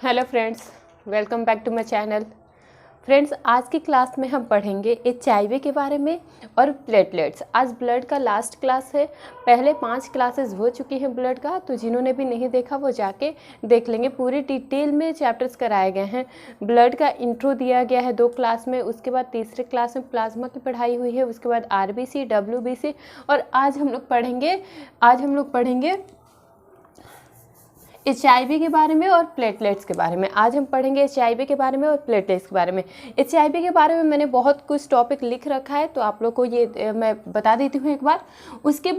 Hello friends, welcome back to my channel. Friends, आज की class में हम पढ़ेंगे HIV के बारे में और प्लेटलेट्स। आज ब्लड का लास्ट क्लास है। पहले 5 क्लासेस हो चुकी हैं ब्लड का, तो जिन्होंने भी नहीं देखा वो जाके देख लेंगे। पूरी डिटेल में चैप्टर्स कराए गए हैं। ब्लड का इंट्रो दिया गया है 2 क्लास में, उसके बाद तीसरे क्लास में प्लाज्मा की पढ़ाई हुई है, उसके बाद RBC, WBC और आज हम लोग पढ़ेंगे HIV के बारे में और प्लेटलेट्स के बारे में। आज हम पढ़ेंगे HIV के बारे में और प्लेटलेट्स के बारे में। HIV के बारे में मैंने बहुत कुछ टॉपिक लिख रखा है, तो आप लोग को ये मैं बता देती हूँ एक बार। इसके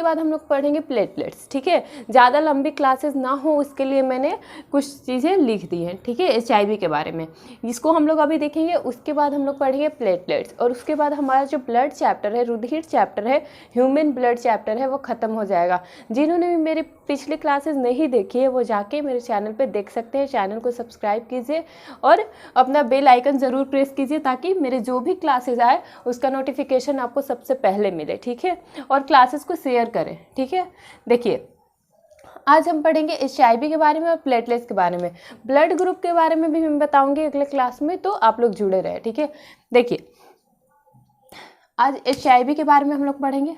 बाद हम लोग पढ़ेंगे प्लेटलेट्स, ठीक है। ज़्यादा लंबी क्लासेस ना हो उसके लिए मैंने कुछ चीज़ें लिख दी हैं, ठीक है, HIV के बारे में, जिसको हम लोग अभी देखेंगे। उसके बाद हम लोग पढ़ेंगे प्लेटलेट्स और उसके बाद हमारा जो ब्लड चैप्टर है, रुधिर चैप्टर है, ह्यूमन ब्लड चैप्टर है, वो ख़त्म हो जाएगा। जिन्होंने भी मेरी पिछली क्लासेस नहीं देखी है वो जाके मेरे चैनल पे देख सकते हैं। चैनल को सब्सक्राइब कीजिए और अपना बेल आइकन ज़रूर प्रेस कीजिए ताकि मेरे जो भी क्लासेस आए उसका नोटिफिकेशन आपको सबसे पहले मिले, ठीक है। और क्लासेस को शेयर करें, ठीक है। देखिए, आज हम पढ़ेंगे HIV के बारे में और प्लेटलेट्स के बारे में। ब्लड ग्रुप के बारे में भी मैं बताऊंगी अगले क्लास में, तो आप लोग जुड़े रहे, ठीक है। देखिए, आज HIV के बारे में हम लोग पढ़ेंगे।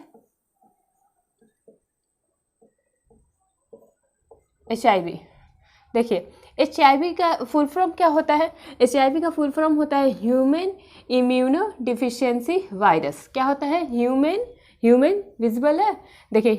HIV, देखिए, HIV का फुल फॉर्म क्या होता है? HIV का फुल फॉर्म होता है ह्यूमन इम्यूनो डिफिशियंसी वायरस। क्या होता है? ह्यूमन विजिबल है, देखिए,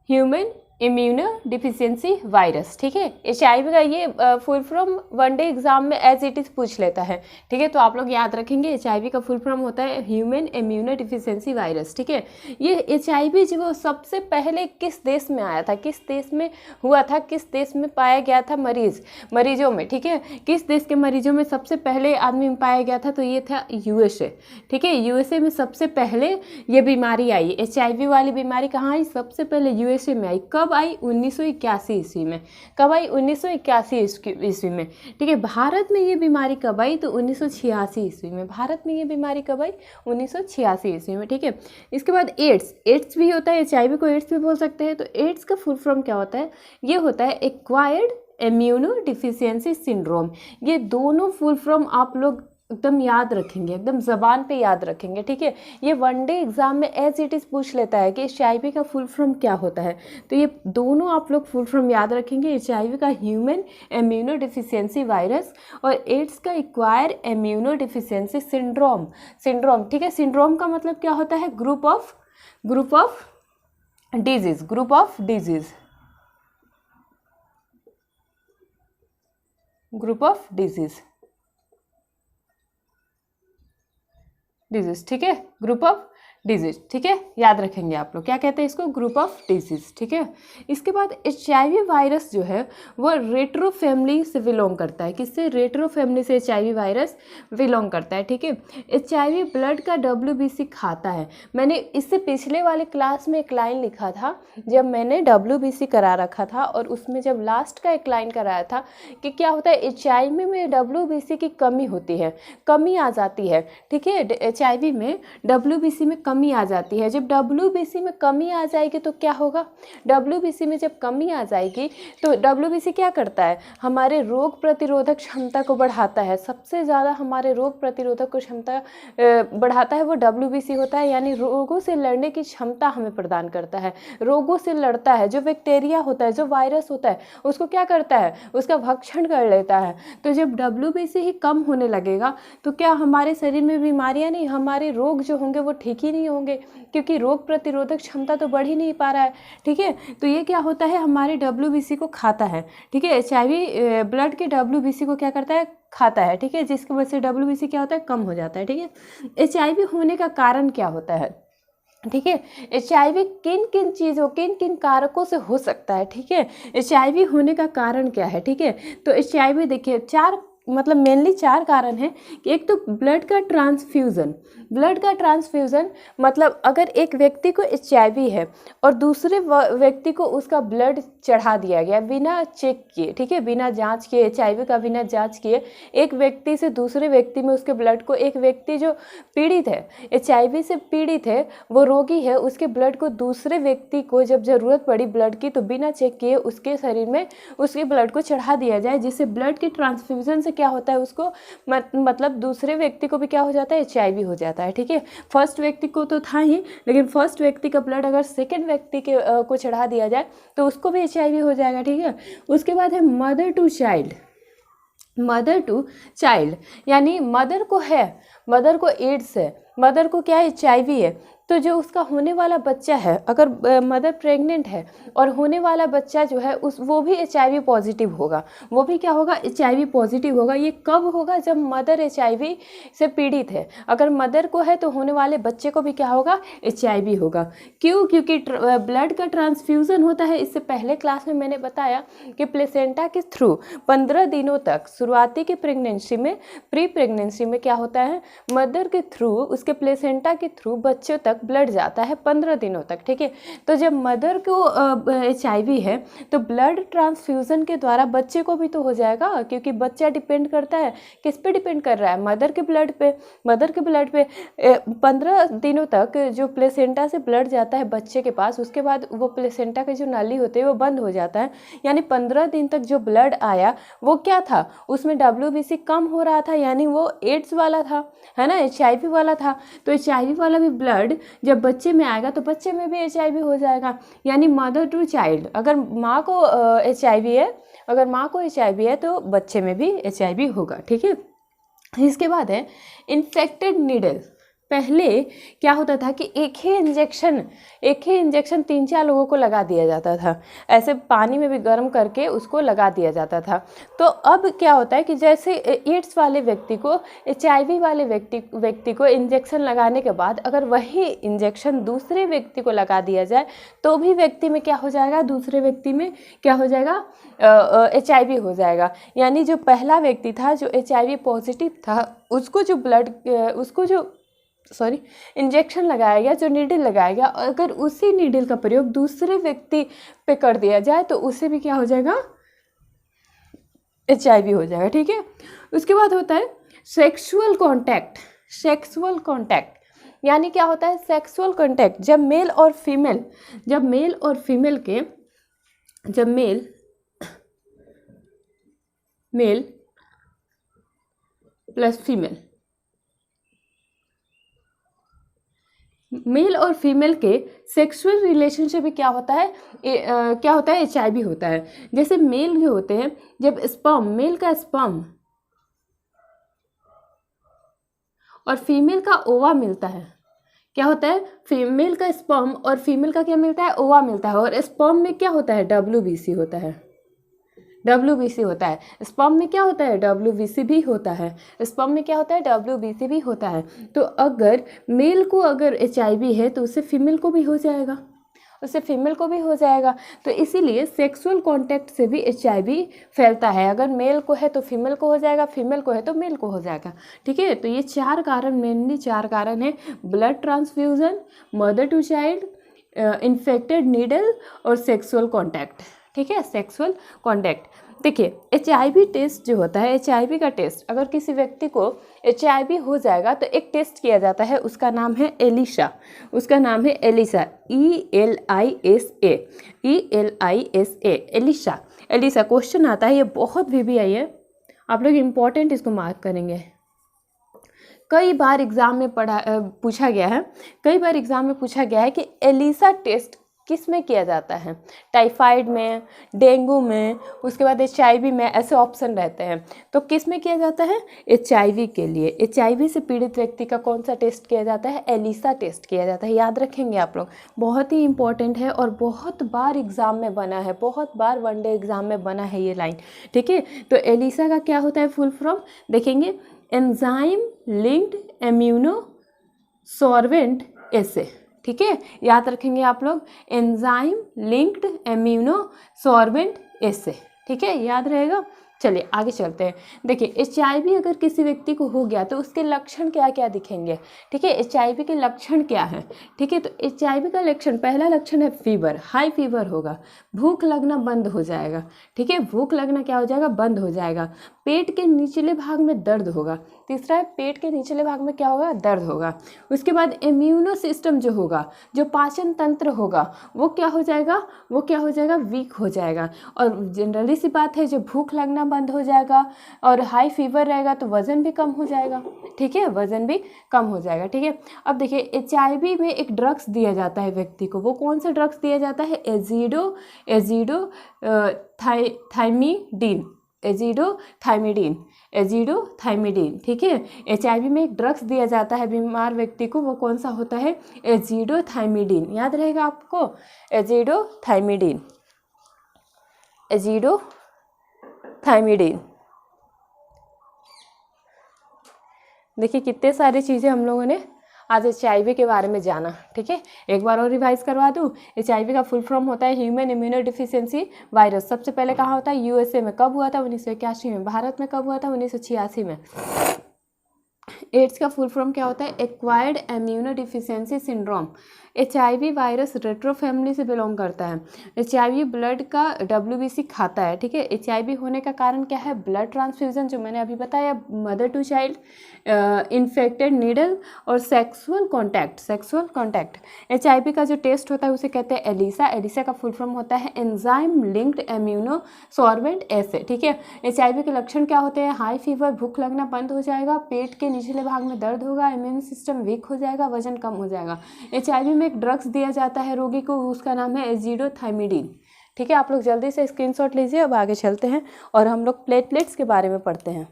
ह्यूमन इम्यूनो डिफिशियंसी वायरस, ठीक है। HIV का ये फुल फॉर्म वनडे एग्जाम में एज इट इज़ पूछ लेता है, ठीक है। तो आप लोग याद रखेंगे, HIV का फुल फॉर्म होता है ह्यूमन इम्यूनो डिफिशियंसी वायरस, ठीक है। ये HIV जो वो सबसे पहले किस देश में आया था, किस देश में हुआ था, किस देश में पाया गया था मरीजों में, ठीक है। किस देश के मरीजों में सबसे पहले आदमी में पाया गया था? तो ये था USA, ठीक है। USA में सबसे पहले ये बीमारी आई। HIV वाली बीमारी कहाँ आई? सबसे पहले USA में आई। कब आई? 1981 ईस्वी में। कब आई? 1981 ईस्वी में, ठीक है। भारत में ये बीमारी कब आई? तो 1986 ईस्वी में। भारत में ये बीमारी कब आई? 1986 ईस्वी में, ठीक है। इसके बाद एड्स भी होता है, HIV को एड्स भी बोल सकते हैं। तो एड्स का फुल फॉर्म क्या होता है? ये होता है एक्वायर्ड इम्यूनो डिफिशियंसी सिंड्रोम। ये दोनों फुल फॉर्म आप लोग एकदम याद रखेंगे, एकदम ज़बान पे याद रखेंगे, ठीक है। ये वनडे एग्जाम में एज इट इज़ पूछ लेता है कि HIV का फुल फॉर्म क्या होता है। तो ये दोनों आप लोग फुल फॉर्म याद रखेंगे। HIV का ह्यूमन इम्यूनो डिफिशियंसी वायरस और एड्स का एक्वायर इम्यूनो डिफिशियंसी सिंड्रोम, ठीक है। सिंड्रोम का मतलब क्या होता है? ग्रुप ऑफ डिजीज, ठीक है। ग्रुप ऑफ डिजीज, ठीक है। याद रखेंगे आप लोग, क्या कहते हैं इसको? ग्रुप ऑफ डिजीज, ठीक है। इसके बाद HIV वायरस जो है वो रेट्रो फैमिली से बिलोंग करता है। किससे? रेट्रो फैमिली से HIV वायरस बिलोंग करता है, ठीक है। HIV ब्लड का WBC खाता है। मैंने इससे पिछले वाले क्लास में एक लाइन लिखा था जब मैंने WBC करा रखा था, और उसमें जब लास्ट का एक लाइन कराया था कि क्या होता है, HIV में WBC की कमी होती है, कमी आ जाती है, ठीक है। HIV में WBC में कमी आ जाती है। जब WBC में कमी आ जाएगी तो क्या होगा? WBC में जब कमी आ जाएगी तो WBC क्या करता है? हमारे रोग प्रतिरोधक क्षमता को बढ़ाता है। सबसे ज़्यादा हमारे रोग प्रतिरोधक क्षमता बढ़ाता है वो WBC होता है, यानी रोगों से लड़ने की क्षमता हमें प्रदान करता है। रोगों से लड़ता है। जो बैक्टीरिया होता है, जो वायरस होता है, उसको क्या करता है? उसका भक्षण कर लेता है। तो जब WBC ही कम होने लगेगा तो क्या हमारे शरीर में बीमारियां नहीं, हमारे रोग जो होंगे वो ठीक ही नहीं होंगे, क्योंकि रोग प्रतिरोधक क्षमता तो बढ़ ही नहीं पा रहा है, ठीक है। तो ये क्या होता है? हमारे WBC को खाता है, ठीक है। HIV ब्लड के WBC को क्या करता है? खाता है, ठीक है। जिसकी वजह से WBC क्या होता है? कम हो जाता है, ठीक है। HIV होने का कारण क्या होता है? ठीक है। HIV किन किन कारकों से हो सकता है, ठीक है। HIV होने का कारण क्या है, ठीक है। तो HIV देखिए, 4 मतलब मेनली 4 कारण हैं कि एक तो ब्लड का ट्रांसफ्यूज़न। ब्लड का ट्रांसफ्यूज़न मतलब अगर एक व्यक्ति को HIV है और दूसरे व्यक्ति को उसका ब्लड चढ़ा दिया गया बिना चेक किए, ठीक है, बिना जांच किए, HIV का बिना जांच किए एक व्यक्ति से दूसरे व्यक्ति में उसके ब्लड को, एक व्यक्ति जो पीड़ित है, HIV से पीड़ित है, वो रोगी है, उसके ब्लड को दूसरे व्यक्ति को जब ज़रूरत पड़ी ब्लड की तो बिना चेक किए उसके शरीर में उसके ब्लड को चढ़ा दिया जाए, जिससे ब्लड के ट्रांसफ्यूज़न से क्या होता है उसको मतलब दूसरे व्यक्ति को भी क्या हो जाता है, HIV हो जाता है, ठीक है। फर्स्ट व्यक्ति को तो था ही, लेकिन फर्स्ट व्यक्ति का ब्लड अगर सेकेंड व्यक्ति के को चढ़ा दिया जाए तो उसको भी HIV हो जाएगा, ठीक है। उसके बाद है mother to child. Mother to child यानी मदर को है, मदर को एड्स है, मदर को क्या है, HIV है, तो जो उसका होने वाला बच्चा है, अगर मदर प्रेग्नेंट है और होने वाला बच्चा जो है वो भी HIV पॉजिटिव होगा, वो भी क्या होगा, HIV पॉजिटिव होगा। ये कब होगा, जब मदर HIV से पीड़ित है। अगर मदर को है तो होने वाले बच्चे को भी क्या होगा, HIV होगा। क्यों? क्योंकि ब्लड का ट्रांसफ्यूज़न होता है। इससे पहले क्लास में मैंने बताया कि प्लेसेंटा के थ्रू 15 दिनों तक शुरुआती की प्रेगनेंसी में, प्री प्रेगनेंसी में क्या होता है, मदर के थ्रू, उसके प्लेसेंटा के थ्रू बच्चों तक ब्लड जाता है 15 दिनों तक, ठीक है। तो जब मदर को HIV है तो ब्लड ट्रांसफ्यूज़न के द्वारा बच्चे को भी तो हो जाएगा, क्योंकि बच्चा डिपेंड करता है, किस पे डिपेंड कर रहा है, मदर के ब्लड पे। मदर के ब्लड पे 15 दिनों तक जो प्लेसेंटा से ब्लड जाता है बच्चे के पास, उसके बाद वो प्लेसेंटा की जो नाली होती है वो बंद हो जाता है, यानी 15 दिन तक जो ब्लड आया वो क्या था, उसमें WBC कम हो रहा था, यानी वो एड्स वाला था, है ना, HIV वाला था। तो HIV वाला भी ब्लड जब बच्चे में आएगा तो बच्चे में भी HIV हो जाएगा, यानी मदर टू चाइल्ड। अगर माँ को HIV है, अगर माँ को HIV है तो बच्चे में भी HIV होगा, ठीक है। इसके बाद है इन्फेक्टेड नीडल। पहले क्या होता था कि एक ही इंजेक्शन 3-4 लोगों को लगा दिया जाता था, ऐसे पानी में भी गर्म करके उसको लगा दिया जाता था। तो अब क्या होता है कि जैसे एड्स वाले व्यक्ति को, HIV वाले व्यक्ति को इंजेक्शन लगाने के बाद अगर वही इंजेक्शन दूसरे व्यक्ति को लगा दिया जाए तो भी व्यक्ति में क्या हो जाएगा, दूसरे व्यक्ति में क्या हो जाएगा, HIV हो जाएगा। यानी जो पहला व्यक्ति था जो HIV पॉजिटिव था, उसको जो इंजेक्शन लगाया गया, जो नीडल लगाया गया, अगर उसी नीडल का प्रयोग दूसरे व्यक्ति पे कर दिया जाए तो उसे भी क्या हो जाएगा, HIV हो जाएगा, ठीक है। उसके बाद होता है सेक्सुअल कांटेक्ट। सेक्सुअल कांटेक्ट यानी क्या होता है, सेक्सुअल कांटेक्ट जब मेल और फीमेल के, जब मेल प्लस फीमेल, मेल और फीमेल के सेक्सुअल रिलेशनशिप में क्या होता है, HIV होता है। जैसे मेल जो होते हैं, जब स्पर्म, मेल का स्पर्म और फीमेल का ओवा मिलता है, क्या होता है, फीमेल का स्पर्म और फीमेल का क्या मिलता है, ओवा मिलता है, और स्पर्म में क्या होता है, WBC होता है। स्पर्म में क्या होता है, WBC भी होता है। स्पर्म में क्या होता है, WBC भी होता है। तो अगर मेल को अगर HIV है तो उससे फीमेल को भी हो जाएगा, तो इसीलिए सेक्सुअल कांटेक्ट से भी HIV फैलता है। अगर मेल को है तो फीमेल को हो जाएगा, फीमेल को है तो मेल को हो जाएगा, ठीक है। तो ये 4 कारण, मेनली 4 कारण है, blood transfusion, mother to child, infected needle और सेक्सुअल कांटेक्ट, ठीक है, सेक्सुअल कांटेक्ट। देखिए HIV टेस्ट जो होता है, HIV का टेस्ट, अगर किसी व्यक्ति को HIV हो जाएगा तो एक टेस्ट किया जाता है, उसका नाम है एलिसा, ELISA। एलिसा क्वेश्चन आता है, ये बहुत VBI है, आप लोग इम्पोर्टेंट इसको मार्क करेंगे। कई बार एग्ज़ाम में पूछा गया है कि एलिसा टेस्ट किस में किया जाता है, टाइफाइड में, डेंगू में, उसके बाद HIV में, ऐसे ऑप्शन रहते हैं। तो किस में किया जाता है, HIV के लिए, HIV से पीड़ित व्यक्ति का कौन सा टेस्ट किया जाता है, एलिसा टेस्ट किया जाता है। याद रखेंगे आप लोग, बहुत ही इंपॉर्टेंट है और बहुत बार एग्ज़ाम में बना है, बहुत बार वनडे एग्ज़ाम में बना है ये लाइन, ठीक है। तो एलिसा का क्या होता है फुल फॉर्म, देखेंगे, एंजाइम लिंक्ड इम्यूनो सॉर्बेंट एसे, ठीक है, याद रखेंगे आप लोग, एंजाइम लिंक्ड इम्यूनो सॉर्बेंट एसे, ठीक है, याद रहेगा। चलिए आगे चलते हैं। देखिए HIV अगर किसी व्यक्ति को हो गया तो उसके लक्षण क्या क्या दिखेंगे, ठीक है। HIV के लक्षण क्या है, ठीक है। तो HIV का लक्षण, पहला लक्षण है फीवर, हाई फीवर होगा, भूख लगना बंद हो जाएगा, ठीक है। भूख लगना क्या हो जाएगा, बंद हो जाएगा। पेट के निचले भाग में दर्द होगा। तीसरा है पेट के निचले भाग में क्या होगा, दर्द होगा। उसके बाद इम्यूनो सिस्टम जो होगा, जो पाचन तंत्र होगा, वो क्या हो जाएगा, वो क्या हो जाएगा, वीक हो जाएगा। और जनरली सी बात है, जो भूख लगना बंद हो जाएगा और हाई फीवर रहेगा तो वज़न भी कम हो जाएगा, ठीक है, वज़न भी कम हो जाएगा, ठीक है। अब देखिए HIV में एक ड्रग्स दिया जाता है व्यक्ति को, वो कौन सा ड्रग्स दिया जाता है, एजिडोथाइमिडीन, ठीक है। HIV में एक ड्रग्स दिया जाता है बीमार व्यक्ति को, वो कौन सा होता है, एजिडोथाइमिडीन, याद रहेगा आपको, एजिडोथाइमिडीन। देखिए कितने सारी चीज़ें हम लोगों ने आज HIV के बारे में जाना, ठीक है। एक बार और रिवाइज करवा दूँ, HIV का फुल फॉर्म होता है ह्यूमन इम्यूनो डिफिशियंसी वायरस। सबसे पहले कहाँ होता है, USA में। कब हुआ था, 1981 में। भारत में कब हुआ था, 1986 में। एड्स का फुल फॉर्म क्या होता है, acquired immuno deficiency syndrome. HIV virus retro family से बिलोंग करता है। HIV ब्लड का WBC खाता है, ठीक है। HIV होने का कारण क्या है, ब्लड ट्रांसफ्यूजन, जो मैंने अभी बताया, mother to child, infected needle और सेक्सुअल कॉन्टैक्ट। HIV का जो टेस्ट होता है उसे कहते हैं एलिसा का फुल फॉर्म होता है एंजाइम लिंक्ड इम्यूनो सॉर्बेंट एसे, ठीक है। HIV के लक्षण क्या होते हैं, हाई फीवर, भूख लगना बंद हो जाएगा, पेट के निचले भाग में दर्द होगा, इम्यून सिस्टम वीक हो जाएगा, वजन कम हो जाएगा। HIV में एक ड्रग्स दिया जाता है रोगी को, उसका नाम है एजिडोथाइमिडीन, ठीक है। आप लोग जल्दी से स्क्रीनशॉट लीजिए। अब आगे चलते हैं और हम लोग प्लेटलेट्स के बारे में पढ़ते हैं।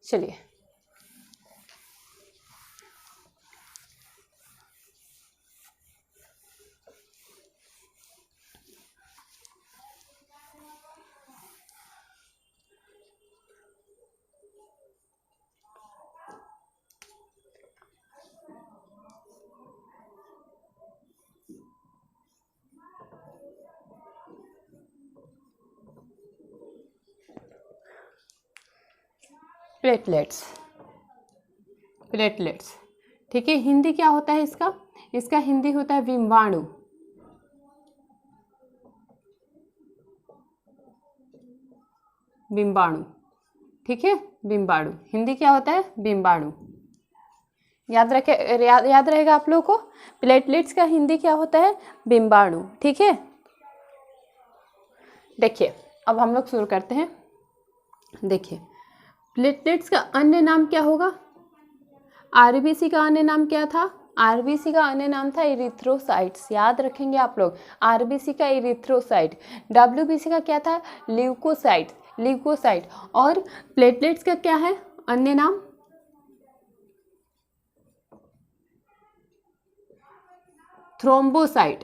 चलिए प्लेटलेट्स, ठीक है। हिंदी क्या होता है इसका हिंदी होता है बिंबाणु, ठीक है। बिंबाणु, हिंदी क्या होता है, बिंबाणु। याद रहेगा आप लोगों को, प्लेटलेट्स का हिंदी क्या होता है, बिंबाणु, ठीक है। देखिए अब हम लोग शुरू करते हैं। देखिए प्लेटलेट्स का अन्य नाम क्या होगा, RBC का अन्य नाम क्या था, RBC का अन्य नाम था इरिथ्रोसाइट्स, याद रखेंगे आप लोग, RBC का इरिथ्रोसाइट। WBC का क्या था, ल्यूकोसाइट। और प्लेटलेट्स का क्या है अन्य नाम, थ्रोम्बोसाइट।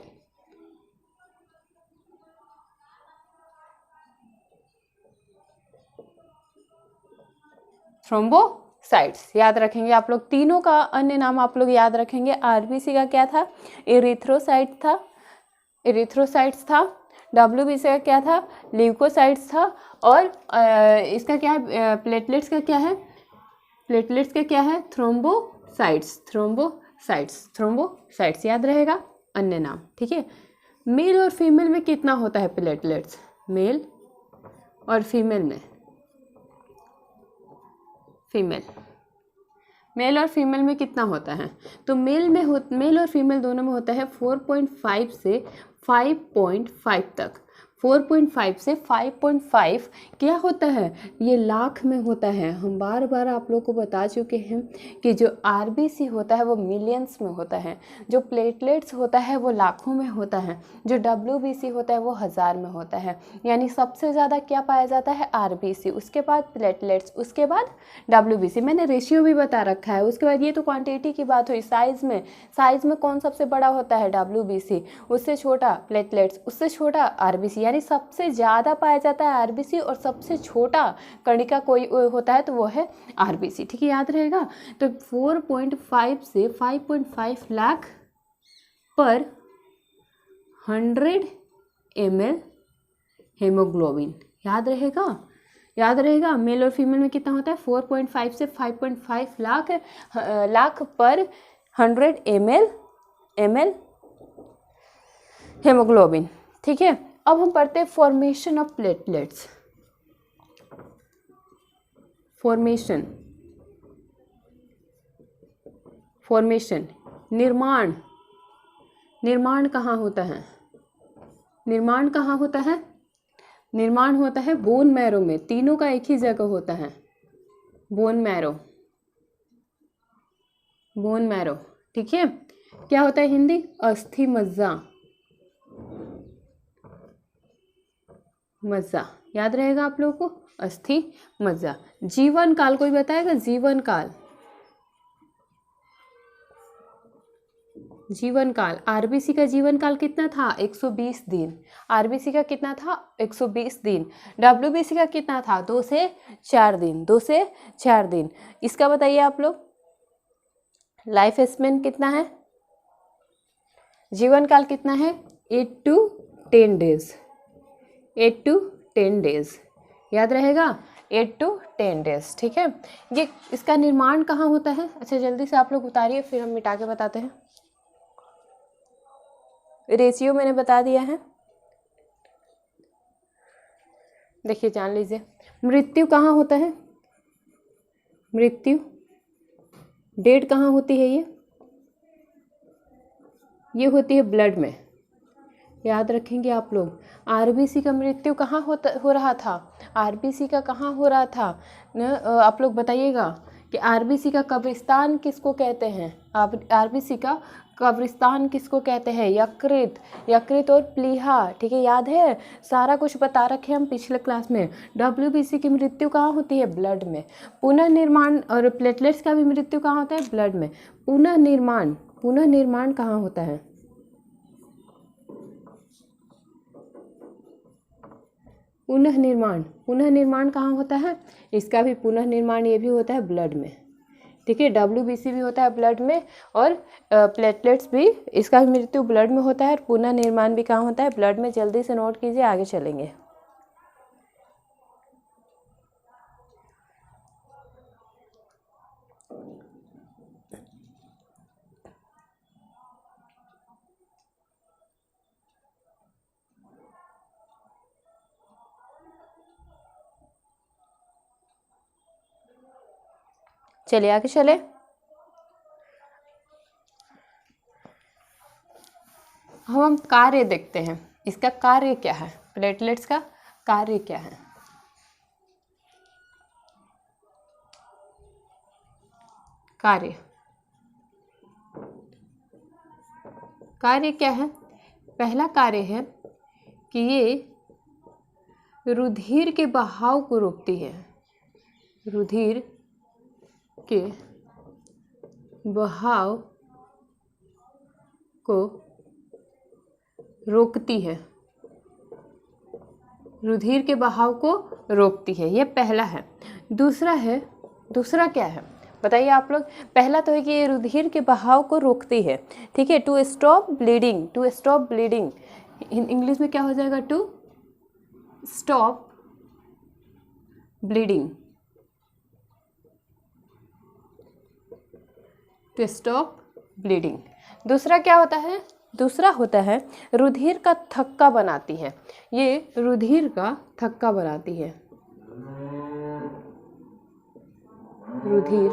थ्रोम्बोसाइट्स याद रखेंगे आप लोग। तीनों का अन्य नाम आप लोग याद रखेंगे। RBC का क्या था, इरिथ्रोसाइट्स था। WBC का क्या था, ल्यूकोसाइट्स था। और इसका क्या है, प्लेटलेट्स का क्या है, थ्रोम्बोसाइट्स याद रहेगा अन्य नाम, ठीक है। मेल और फीमेल में कितना होता है प्लेटलेट्स, मेल और फीमेल में कितना होता है, तो मेल और फीमेल दोनों में होता है 4.5 से 5.5 तक। 4.5 से 5.5 क्या होता है, ये लाख में होता है। हम बार बार आप लोग को बता चुके हैं कि जो RBC होता है वो मिलियंस में होता है, जो प्लेटलेट्स होता है वो लाखों में होता है, जो WBC होता है वो 1000 में होता है। यानी सबसे ज़्यादा क्या पाया जाता है, RBC, उसके बाद प्लेटलेट्स, उसके बाद WBC। मैंने रेशियो भी बता रखा है। उसके बाद ये तो क्वांटिटी की बात हुई। साइज़ में कौन सबसे बड़ा होता है, WBC, उससे छोटा प्लेटलेट्स, उससे छोटा RBC। यानी सबसे ज़्यादा पाया जाता है RBC और सबसे छोटा कणिका कोई होता है तो वो है RBC, ठीक है, याद रहेगा। तो 4.5 से 5.5 लाख पर 100 ml हेमोग्लोबिन। याद रहेगा, याद रहेगा। मेल और फीमेल में कितना होता है? 4.5 से 5.5 लाख पर 100 ml हेमोग्लोबिन। ठीक है, अब हम पढ़ते हैं फॉर्मेशन ऑफ प्लेटलेट्स। फॉर्मेशन निर्माण कहाँ होता है? निर्माण कहाँ होता है? निर्माण होता है बोन मैरो में। तीनों का एक ही जगह होता है, बोन मैरो। ठीक है, क्या होता है हिंदी? अस्थि मज्जा। याद रहेगा आप लोगों को, अस्थि मज्जा। जीवन काल कोई बताएगा? जीवन काल आरबीसी का जीवन काल कितना था? 120 दिन। आरबीसी का कितना था? 120 दिन। डब्ल्यूबीसी का कितना था? 2 से 4 दिन। इसका बताइए आप लोग, लाइफ स्पैन कितना है? जीवन काल कितना है? 8 to 10 डेज। याद रहेगा, 8 to 10 डेज। ठीक है, ये इसका निर्माण कहाँ होता है? अच्छा जल्दी से आप लोग उतारिए, फिर हम मिटा के बताते हैं। रेशियो मैंने बता दिया है, देखिए जान लीजिए। मृत्यु कहाँ होता है? मृत्यु डेट कहाँ होती है? ये होती है ब्लड में। याद रखेंगे आप लोग। आरबीसी का मृत्यु कहाँ हो रहा था? आरबीसी का कहाँ हो रहा था आप लोग बताइएगा कि आरबीसी का कब्रिस्तान किसको कहते हैं? आरबीसी का कब्रिस्तान किसको कहते हैं? यकृत और प्लीहा। ठीक है, याद है, सारा कुछ बता रखे हम पिछले क्लास में। डब्ल्यूबीसी की मृत्यु कहाँ होती है? ब्लड में। पुनः निर्माण और प्लेटलेट्स का भी मृत्यु कहाँ होता है? ब्लड में। पुनः निर्माण कहाँ होता है? पुनः निर्माण कहाँ होता है? इसका भी पुनः निर्माण ये भी होता है ब्लड में। ठीक है, डब्ल्यूबीसी भी होता है ब्लड में, और प्लेटलेट्स भी, इसका भी मृत्यु ब्लड में होता है, और पुनः निर्माण भी कहाँ होता है? ब्लड में। जल्दी से नोट कीजिए, आगे चलेंगे। चलिए आगे चले। हम कार्य देखते हैं, इसका कार्य क्या है? प्लेटलेट्स का कार्य क्या है? कार्य क्या है? पहला कार्य है कि ये रुधिर के बहाव को रोकती है। रुधिर के बहाव को रोकती है। रुधिर के बहाव को रोकती है, ये पहला है। दूसरा क्या है बताइए आप लोग? पहला तो है कि ये रुधिर के बहाव को रोकती है। ठीक है, टू स्टॉप ब्लीडिंग। इंग्लिश में क्या हो जाएगा? To stop bleeding. दूसरा क्या होता है? दूसरा होता है रुधिर का थक्का बनाती है। ये रुधिर का थक्का बनाती है। रुधिर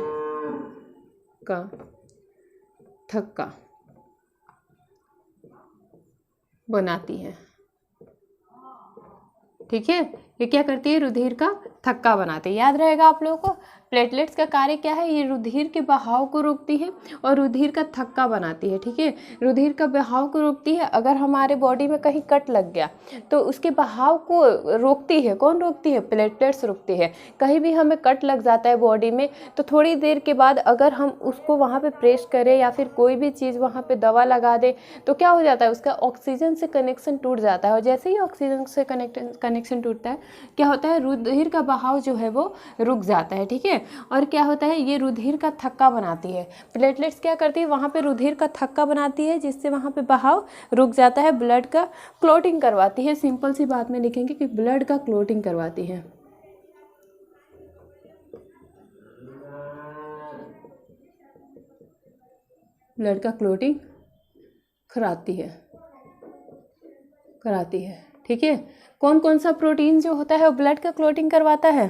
का थक्का बनाती है। ठीक है, ये क्या करती है? रुधिर का थक्का बनाती है। याद रहेगा आप लोगों को, प्लेटलेट्स का कार्य क्या है? ये रुधिर के बहाव को रोकती है और रुधिर का थक्का बनाती है। ठीक है, रुधिर का बहाव को रोकती है। अगर हमारे बॉडी में कहीं कट लग गया तो उसके बहाव को रोकती है। कौन रोकती है? प्लेटलेट्स रोकती है। कहीं भी हमें कट लग जाता है बॉडी में, तो थोड़ी देर के बाद अगर हम उसको वहाँ पे प्रेस करें या फिर कोई भी चीज़ वहाँ पे दवा लगा दे, तो क्या हो जाता है? उसका ऑक्सीजन से कनेक्शन टूट जाता है। और जैसे ही ऑक्सीजन से कनेक्शन टूटता है, क्या होता है? रुधिर का बहाव जो है वो रुक जाता है, ठीक है। और क्या होता है, ये रुधिर का थक्का बनाती है। प्लेटलेट्स क्या करती है, वहाँ पे रुधिर का थक्का बनाती है, जिससे वहाँ पे बहाव रुक जाता है। ब्लड का क्लोटिंग करवाती है, सिंपल सी बात में लिखेंगे कि ब्लड का क्लोटिंग करवाती है। ब्लड का क्लोटिंग कराती है, ठीक है। कौन कौन सा प्रोटीन जो होता है वो ब्लड का क्लोटिंग करवाता है,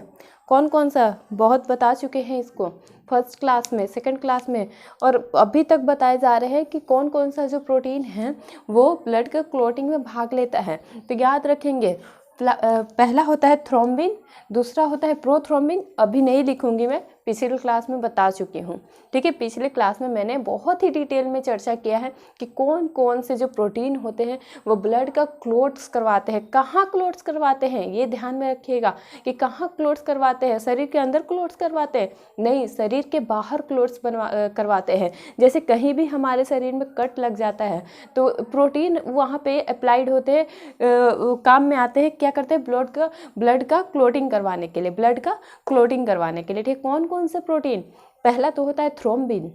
कौन कौन सा, बहुत बता चुके हैं इसको फर्स्ट क्लास में, सेकंड क्लास में, और अभी तक बताए जा रहे हैं कि कौन कौन सा जो प्रोटीन है वो ब्लड का क्लोटिंग में भाग लेता है। तो याद रखेंगे, पहला होता है थ्रोम्बिन, दूसरा होता है प्रोथ्रोम्बिन। अभी नहीं लिखूंगी मैं, पिछले क्लास में बता चुकी हूँ, ठीक है। पिछले क्लास में मैंने बहुत ही डिटेल में चर्चा किया है कि कौन कौन से जो प्रोटीन होते हैं वो ब्लड का क्लोट्स करवाते हैं। कहाँ क्लोट्स करवाते हैं ये ध्यान में रखिएगा कि कहाँ क्लोट्स करवाते हैं। शरीर के अंदर क्लोट्स करवाते हैं नहीं, शरीर के बाहर क्लोट्स करवाते हैं। जैसे कहीं भी हमारे शरीर में कट लग जाता है तो प्रोटीन वहाँ पे अप्लाइड होते हैं, काम में आते हैं। क्या करते हैं, ब्लड का क्लोटिंग करवाने के लिए, ब्लड का क्लोटिंग करवाने के लिए, ठीक। कौन कौन से प्रोटीन, पहला तो होता है थ्रोम्बिन,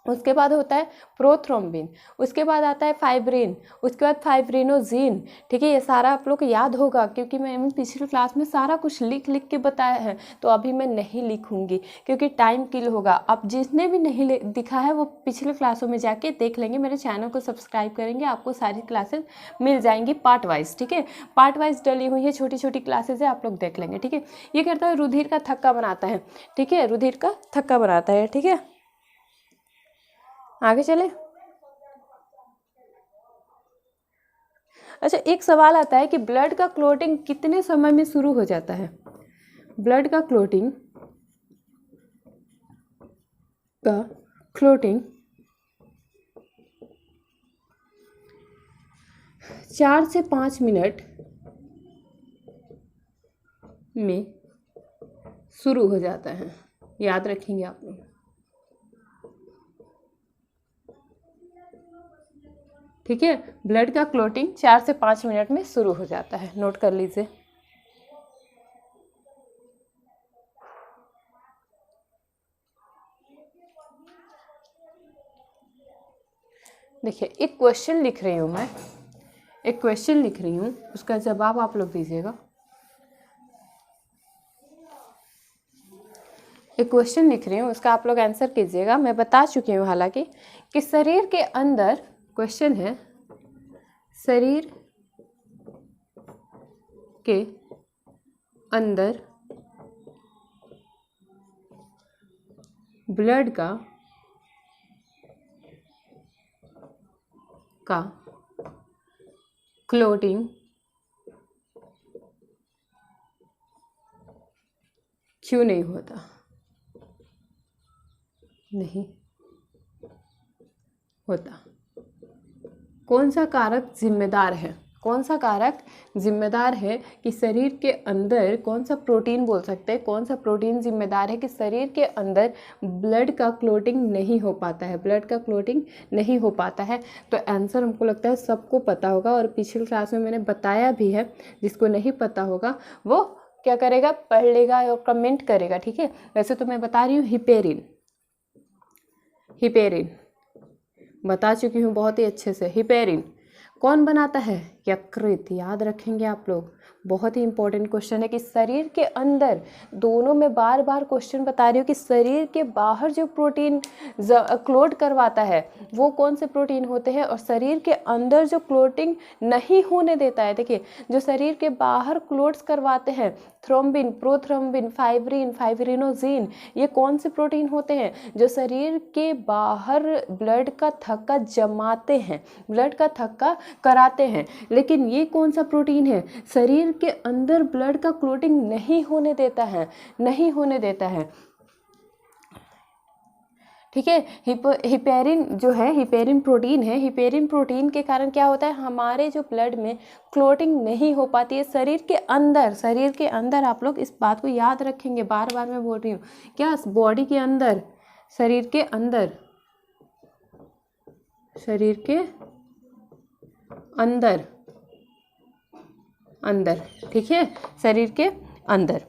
उसके बाद होता है प्रोथ्रोम्बिन, उसके बाद आता है फाइब्रिन, उसके बाद फाइब्रिनोजिन, ठीक है। ये सारा आप लोग को याद होगा क्योंकि मैं पिछले क्लास में सारा कुछ लिख के बताया है। तो अभी मैं नहीं लिखूंगी क्योंकि टाइम किल होगा। अब जिसने भी नहीं दिखा है वो पिछले क्लासों में जाके देख लेंगे, मेरे चैनल को सब्सक्राइब करेंगे, आपको सारी क्लासेस मिल जाएंगी पार्ट वाइज, ठीक है। पार्ट वाइज डली हुई है, छोटी छोटी क्लासेज है, आप लोग देख लेंगे, ठीक है। ये कहता है रुधिर का थक्का बनाता है, ठीक है, रुधिर का थक्का बनाता है, ठीक है। आगे चले। अच्छा, एक सवाल आता है कि ब्लड का क्लोटिंग कितने समय में शुरू हो जाता है। ब्लड का क्लोटिंग 4 से 5 मिनट में शुरू हो जाता है, याद रखेंगे आप लोग, ठीक है। ब्लड का क्लोटिंग 4 से 5 मिनट में शुरू हो जाता है, नोट कर लीजिए। देखिए, एक क्वेश्चन लिख रही हूँ मैं, एक क्वेश्चन लिख रही हूँ, उसका जवाब आप लोग दीजिएगा। एक क्वेश्चन लिख रही हूँ, उसका आप लोग आंसर कीजिएगा। मैं बता चुकी हूँ हालांकि कि शरीर के अंदर, क्वेश्चन है, शरीर के अंदर ब्लड का क्लोटिंग क्यों नहीं होता, नहीं होता। कौन सा कारक जिम्मेदार है, कौन सा कारक जिम्मेदार है कि शरीर के अंदर, कौन सा प्रोटीन बोल सकते हैं, कौन सा प्रोटीन जिम्मेदार है कि शरीर के अंदर ब्लड का क्लोटिंग नहीं हो पाता है, ब्लड का क्लोटिंग नहीं हो पाता है। तो आंसर हमको लगता है सबको पता होगा और पिछली क्लास में मैंने बताया भी है। जिसको नहीं पता होगा वो क्या करेगा, पढ़ लेगा और कमेंट करेगा, ठीक है। वैसे तो मैं बता रही हूँ हिपेरिन, हिपेरिन बता चुकी हूँ बहुत ही अच्छे से। हिपेरिन कौन बनाता है, यकृत, याद रखेंगे आप लोग। बहुत ही इंपॉर्टेंट क्वेश्चन है कि शरीर के अंदर, दोनों में बार बार क्वेश्चन बता रही हूँ कि शरीर के बाहर जो प्रोटीन क्लोट करवाता है वो कौन से प्रोटीन होते हैं और शरीर के अंदर जो क्लोटिंग नहीं होने देता है। देखिए, जो शरीर के बाहर क्लोट्स करवाते हैं, थ्रोम्बिन, प्रोथ्रोम्बिन, फाइब्रिन, फाइब्रिनोजिन, ये कौन से प्रोटीन होते हैं, जो शरीर के बाहर ब्लड का थक्का जमाते हैं, ब्लड का थक्का कराते हैं। लेकिन ये कौन सा प्रोटीन है, शरीर के अंदर ब्लड का क्लोटिंग नहीं होने देता है, नहीं होने देता है, ठीक है। हिपेरिन जो है, हिपेरिन प्रोटीन है। हिपेरिन प्रोटीन के कारण क्या होता है, हमारे जो ब्लड में क्लोटिंग नहीं हो पाती है शरीर के अंदर, शरीर के अंदर। आप लोग इस बात को याद रखेंगे, बार बार मैं बोल रही हूँ, क्या बॉडी के अंदर, शरीर के अंदर, शरीर के अंदर, अंदर, ठीक है, शरीर के अंदर।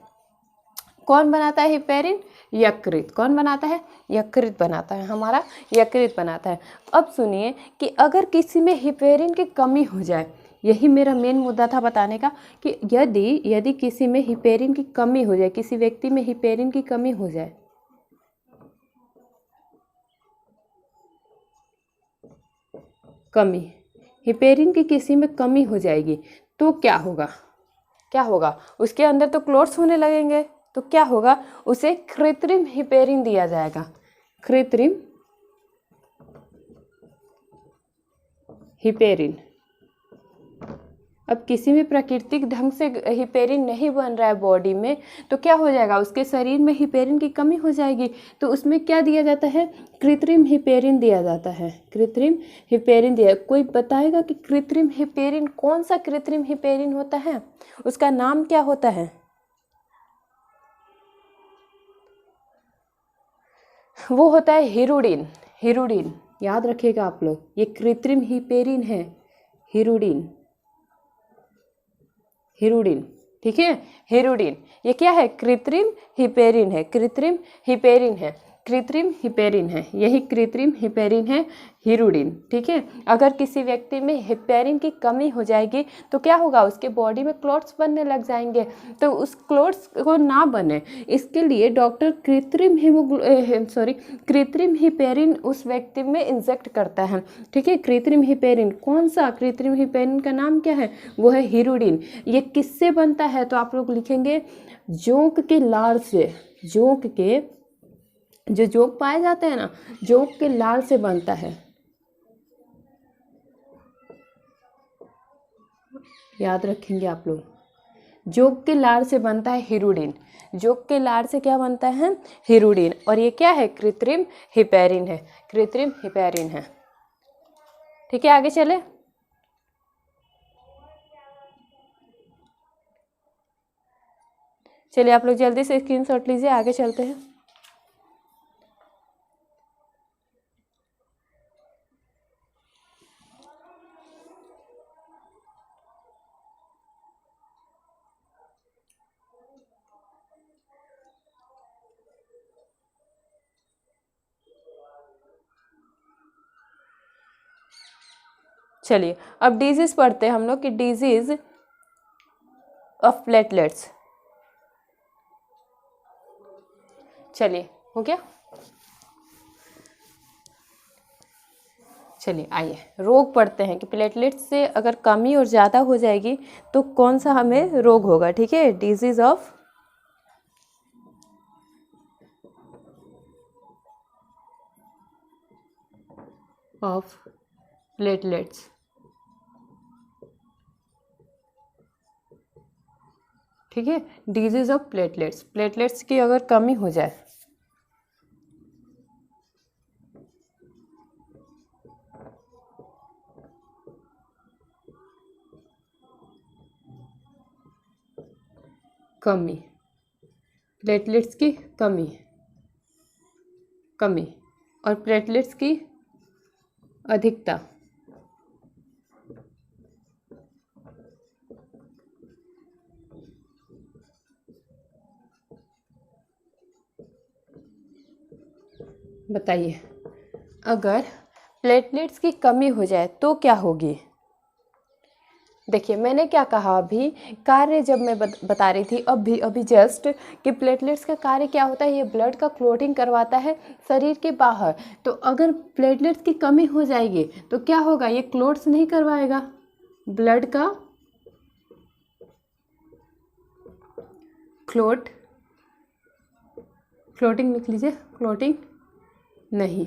कौन बनाता है हिपेरिन? यकृत। कौन बनाता है? यकृत बनाता है, हमारा यकृत बनाता है। अब सुनिए कि अगर किसी में हिपेरिन की कमी हो जाए, यही मेरा मेन मुद्दा था बताने का, कि यदि किसी में हिपेरिन की कमी हो जाए, किसी व्यक्ति में हिपेरिन की कमी हो जाए, कमी, हिपेरिन की किसी में कमी हो जाएगी तो क्या होगा? क्या होगा? उसके अंदर तो क्लोट्स होने लगेंगे, तो क्या होगा? उसे कृत्रिम हिपेरिन दिया जाएगा। कृत्रिम हिपेरिन। अब किसी में प्राकृतिक ढंग से हिपेरिन नहीं बन रहा है बॉडी में, तो क्या हो जाएगा? उसके शरीर में हिपेरिन की कमी हो जाएगी, तो उसमें क्या दिया जाता है? कृत्रिम हिपेरिन दिया जाता है। कृत्रिम हिपेरिन दिया। कोई बताएगा कि कृत्रिम हिपेरिन कौन सा कृत्रिम हिपेरिन होता है? उसका नाम क्या होता है? वो होता है हिरुडिन। हिरुडिन याद रखिएगा आप लोग, ये कृत्रिम हिपेरिन है, हिरुडिन। हिरुडिन, ठीक है, हिरुडिन। ये क्या है? कृत्रिम हिपेरिन है। कृत्रिम हिपेरिन है, कृत्रिम हिपेरिन है, यही कृत्रिम हिपेरिन है, हिरुडिन। ठीक है। अगर किसी व्यक्ति में हिपेरिन की कमी हो जाएगी तो क्या होगा? उसके बॉडी में क्लोट्स बनने लग जाएंगे, तो उस क्लोट्स को ना बने इसके लिए डॉक्टर कृत्रिम हिपेरिन उस व्यक्ति में इंजेक्ट करता है। ठीक है। कृत्रिम हिपेरिन कौन सा? कृत्रिम हिपेरिन का नाम क्या है? वो है हिरुडिन। ये किससे बनता है? तो आप लोग लिखेंगे जोंक के लार से। जोंक के, जो जोंक पाए जाते हैं ना, जोंक के लार से बनता है। याद रखेंगे आप लोग, जोंक के लार से बनता है हिरुडिन। जोंक के लार से क्या बनता है? हिरुडिन। और ये क्या है? कृत्रिम हिपेरिन है। कृत्रिम हिपेरिन है। ठीक है, आगे चले। चलिए आप लोग जल्दी से स्क्रीनशॉट लीजिए, आगे चलते हैं। चलिए अब डिजीज पढ़ते हैं हम लोग कि डिजीज ऑफ प्लेटलेट्स। चलिए, हो गया। चलिए आइए रोग पढ़ते हैं कि प्लेटलेट्स से अगर कमी और ज़्यादा हो जाएगी तो कौन सा हमें रोग होगा। ठीक है। Disease of platelets. ठीक है। डिजीज ऑफ प्लेटलेट्स, प्लेटलेट्स की अगर कमी हो जाए, कमी, प्लेटलेट्स की कमी, कमी और प्लेटलेट्स की अधिकता, बताइए अगर प्लेटलेट्स की कमी हो जाए तो क्या होगी। देखिए मैंने क्या कहा अभी, कार्य जब मैं बता रही थी अभी जस्ट, कि प्लेटलेट्स का कार्य क्या होता है? ये ब्लड का क्लोटिंग करवाता है शरीर के बाहर। तो अगर प्लेटलेट्स की कमी हो जाएगी तो क्या होगा? ये क्लोट्स नहीं करवाएगा, ब्लड का क्लोटिंग लिख लीजिए, क्लोटिंग नहीं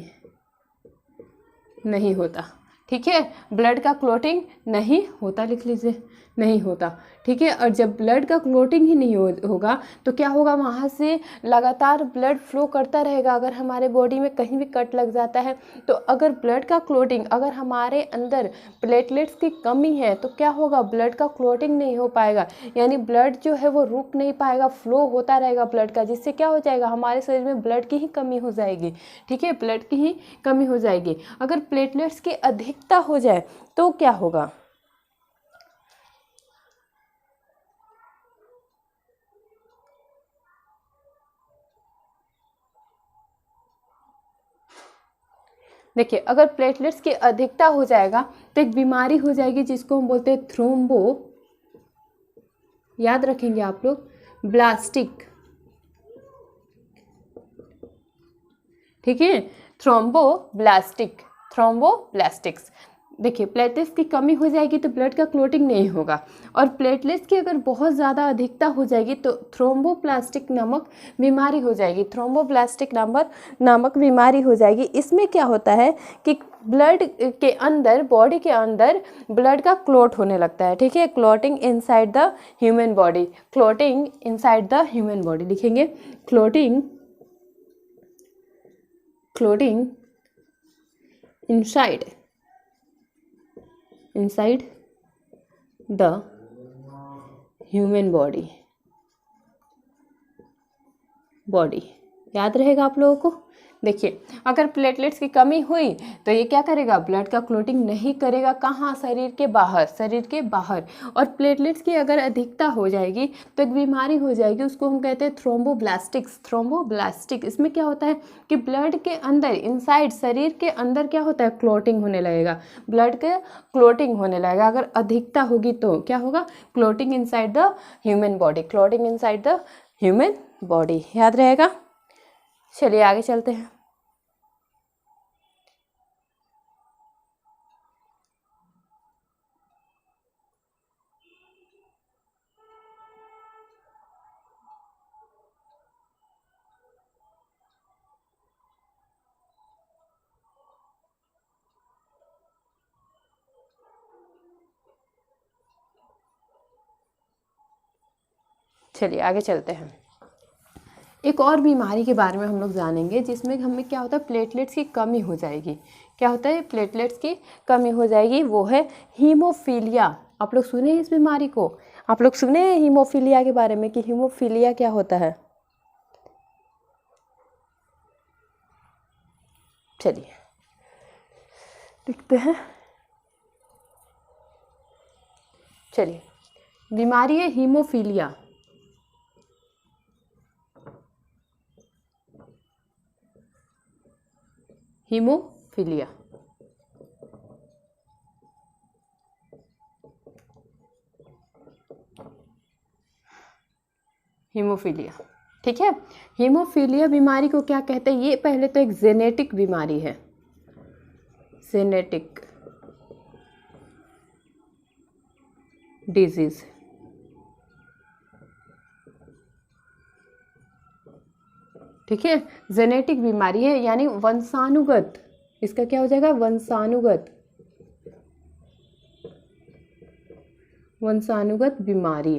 होता। ठीक है। ब्लड का क्लोटिंग नहीं होता, लिख लीजिए, नहीं होता। ठीक है। और जब ब्लड का क्लोटिंग ही नहीं होगा तो क्या होगा? वहाँ से लगातार ब्लड फ्लो करता रहेगा। अगर हमारे बॉडी में कहीं भी कट लग जाता है तो अगर ब्लड का क्लोटिंग, अगर हमारे अंदर प्लेटलेट्स की कमी है तो क्या होगा? ब्लड का क्लोटिंग नहीं हो पाएगा, यानी ब्लड जो है वो रुक नहीं पाएगा, फ्लो होता रहेगा ब्लड का, जिससे क्या हो जाएगा? हमारे शरीर में ब्लड की ही कमी हो जाएगी। ठीक है। ब्लड की ही कमी हो जाएगी। अगर प्लेटलेट्स की अधिकता हो जाए तो क्या होगा? देखिए अगर प्लेटलेट्स की अधिकता हो जाएगा तो एक बीमारी हो जाएगी जिसको हम बोलते हैं थ्रोम्बो, याद रखेंगे आप लोग, ब्लास्टिक, ठीक है, थ्रोम्बोब्लास्टिक, थ्रोम्बोब्लास्टिक्स। देखिए प्लेटलेट्स की कमी हो जाएगी तो ब्लड का क्लोटिंग नहीं होगा, और प्लेटलेट्स की अगर बहुत ज़्यादा अधिकता हो जाएगी तो थ्रोम्बोप्लास्टिक नामक बीमारी हो जाएगी, थ्रोम्बोप्लास्टिक नामक बीमारी हो जाएगी। इसमें क्या होता है कि ब्लड के अंदर, बॉडी के अंदर ब्लड का क्लोट होने लगता है, ठीक है, clotting inside the human body, clotting inside the human body, लिखेंगे clotting inside the human body, याद रहेगा आप लोगों को। देखिए अगर प्लेटलेट्स की कमी हुई तो ये क्या करेगा, ब्लड का क्लोटिंग नहीं करेगा, कहाँ, शरीर के बाहर। और प्लेटलेट्स की अगर अधिकता हो जाएगी तो एक बीमारी हो जाएगी, उसको हम कहते हैं थ्रोम्बोब्लास्टिक। इसमें क्या होता है कि ब्लड के अंदर, इनसाइड, शरीर के अंदर क्या होता है, क्लोटिंग होने लगेगा, ब्लड के क्लोटिंग होने लगेगा। अगर अधिकता होगी तो क्या होगा, clotting inside the human body, याद रहेगा। चलिए आगे चलते हैं। चलिए आगे चलते हैं। एक और बीमारी के बारे में हम लोग जानेंगे जिसमें हमें क्या होता है, प्लेटलेट्स की कमी हो जाएगी। क्या होता है, प्लेटलेट्स की कमी हो जाएगी, वो है हीमोफीलिया। आप लोग सुने इस बीमारी को, आप लोग सुने हैं हीमोफीलिया के बारे में कि हीमोफीलिया क्या होता है। चलिए लिखते हैं। चलिए, बीमारी है हीमोफीलिया। हीमोफीलिया, हीमोफीलिया, ठीक है। हीमोफीलिया बीमारी को क्या कहते हैं, ये पहले तो एक जेनेटिक बीमारी है, जेनेटिक डिजीज, ठीक है, जेनेटिक बीमारी है, यानी वंशानुगत, इसका क्या हो जाएगा, वंशानुगत बीमारी,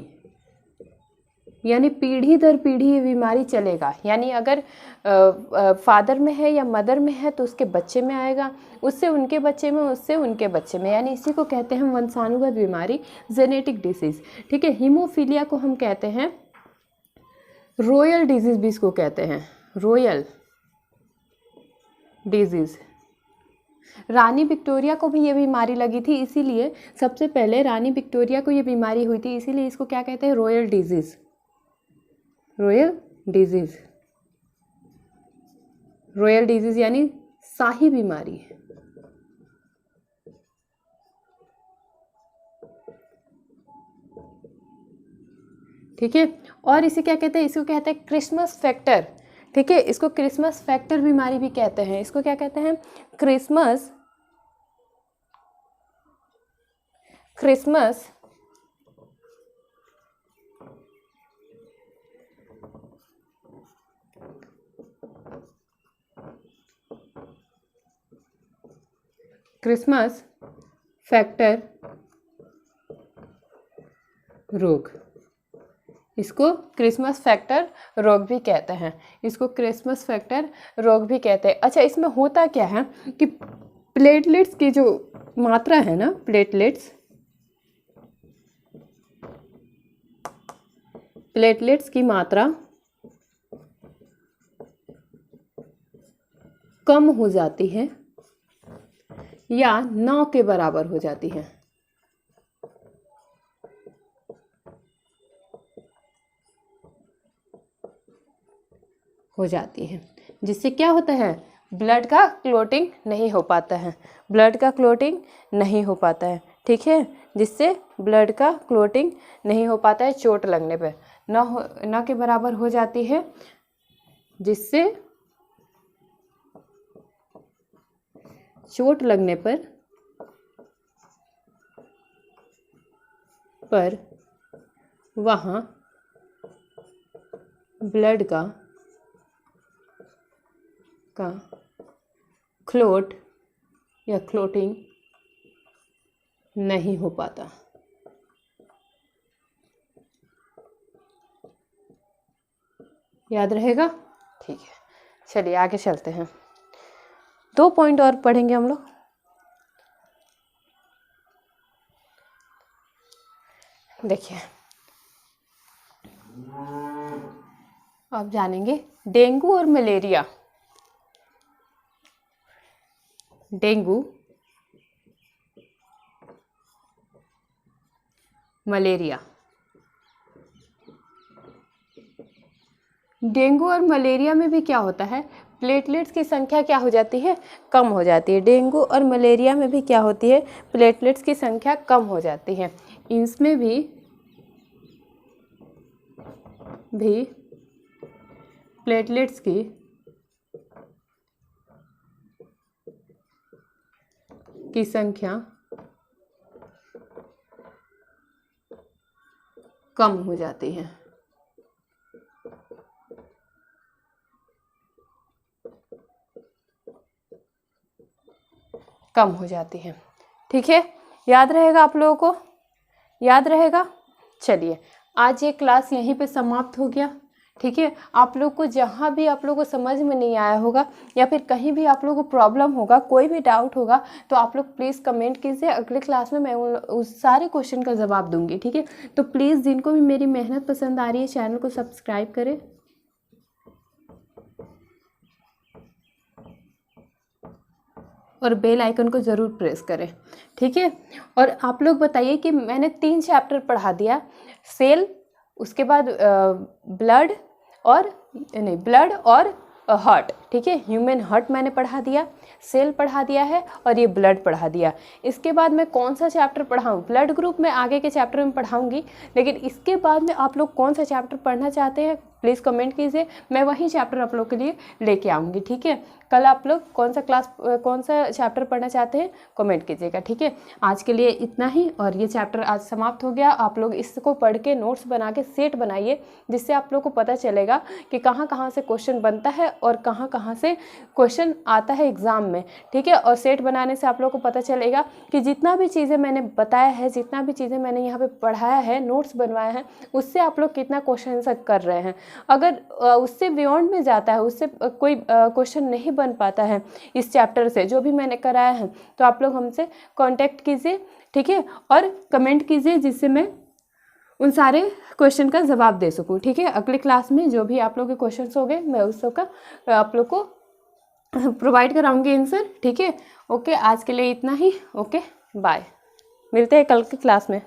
यानी पीढ़ी दर पीढ़ी ये बीमारी चलेगा। यानी अगर फादर में है या मदर में है तो उसके बच्चे में आएगा, उससे उनके बच्चे में, उससे उनके बच्चे में, यानी इसी को कहते हैं हम वंशानुगत बीमारी, जेनेटिक डिसीज, ठीक है। हीमोफीलिया को हम कहते हैं रॉयल डिजीज, भी इसको कहते हैं रॉयल डिजीज। रानी विक्टोरिया को भी ये बीमारी लगी थी, इसीलिए सबसे पहले रानी विक्टोरिया को ये बीमारी हुई थी, इसीलिए इसको क्या कहते हैं, रॉयल डिजीज, रॉयल डिजीज यानी शाही बीमारी, ठीक है। और इसे क्या कहते हैं, इसको कहते हैं क्रिसमस फैक्टर, ठीक है, इसको क्रिसमस फैक्टर बीमारी भी कहते हैं। इसको क्या कहते हैं, क्रिसमस फैक्टर रोग, इसको क्रिसमस फैक्टर रोग भी कहते हैं, इसको क्रिसमस फैक्टर रोग भी कहते हैं। अच्छा, इसमें होता क्या है कि प्लेटलेट्स की जो मात्रा है ना, प्लेटलेट्स की मात्रा कम हो जाती है या 9 के बराबर हो जाती है, जिससे क्या होता है, ब्लड का क्लोटिंग नहीं हो पाता है, ब्लड का क्लोटिंग नहीं हो पाता है, ठीक है, जिससे ब्लड का क्लोटिंग नहीं हो पाता है चोट लगने पे, न के बराबर हो जाती है, जिससे चोट लगने पर वहाँ ब्लड का क्लोट या क्लोटिंग नहीं हो पाता। याद रहेगा? ठीक है, चलिए आगे चलते हैं। 2 पॉइंट और पढ़ेंगे हम लोग। देखिए, अब जानेंगे डेंगू और मलेरिया। Dengue, malaria. डेंगू और मलेरिया में भी क्या होता है, प्लेटलेट्स की संख्या क्या हो जाती है, कम हो जाती है। डेंगू और मलेरिया में भी क्या होती है, प्लेटलेट्स की संख्या कम हो जाती है। इसमें भी प्लेटलेट्स की संख्या कम हो जाती है। कम हो जाती है, ठीक है, याद रहेगा आप लोगों को? याद रहेगा? चलिए, आज ये क्लास यहीं पे समाप्त हो गया, ठीक है। आप लोग को जहाँ भी आप लोग को समझ में नहीं आया होगा या फिर कहीं भी आप लोग को प्रॉब्लम होगा, कोई भी डाउट होगा, तो आप लोग प्लीज़ कमेंट कीजिए। अगले क्लास में मैं उस सारे क्वेश्चन का जवाब दूंगी, ठीक है। तो प्लीज़ जिनको भी मेरी मेहनत पसंद आ रही है, चैनल को सब्सक्राइब करें और बेल आइकन को ज़रूर प्रेस करें, ठीक है। और आप लोग बताइए कि मैंने 3 चैप्टर पढ़ा दिया, सेल, उसके बाद ब्लड और हार्ट, ठीक है। ह्यूमन हार्ट मैंने पढ़ा दिया, सेल पढ़ा दिया है और ये ब्लड पढ़ा दिया। इसके बाद मैं कौन सा चैप्टर पढ़ाऊँ, ब्लड ग्रुप में आगे के चैप्टर में पढ़ाऊँगी, लेकिन इसके बाद में आप लोग कौन सा चैप्टर पढ़ना चाहते हैं प्लीज़ कमेंट कीजिए, मैं वही चैप्टर आप लोग के लिए लेके आऊँगी, ठीक है। कल आप लोग कौन सा चैप्टर पढ़ना चाहते हैं कमेंट कीजिएगा, ठीक है। आज के लिए इतना ही, और ये चैप्टर आज समाप्त हो गया। आप लोग इसको पढ़ के नोट्स बना के सेट बनाइए, जिससे आप लोग को पता चलेगा कि कहाँ कहाँ से क्वेश्चन बनता है और कहाँ कहाँ से क्वेश्चन आता है एग्ज़ाम में, ठीक है। और सेट बनाने से आप लोग को पता चलेगा कि जितना भी चीज़ें मैंने बताया है, जितना भी चीज़ें मैंने यहाँ पे पढ़ाया है, नोट्स बनवाया है, उससे आप लोग कितना क्वेश्चन आंसर कर रहे हैं। अगर उससे बियॉन्ड में जाता है, उससे कोई क्वेश्चन नहीं बन पाता है इस चैप्टर से जो भी मैंने कराया है, तो आप लोग हमसे कांटेक्ट कीजिए, ठीक है, और कमेंट कीजिए, जिससे मैं उन सारे क्वेश्चन का जवाब दे सकूँ, ठीक है। अगले क्लास में जो भी आप लोग के क्वेश्चन होंगे, मैं उस सब का आप लोग को प्रोवाइड कराऊंगी आंसर, ठीक है। ओके, आज के लिए इतना ही। ओके, बाय, मिलते हैं कल की क्लास में।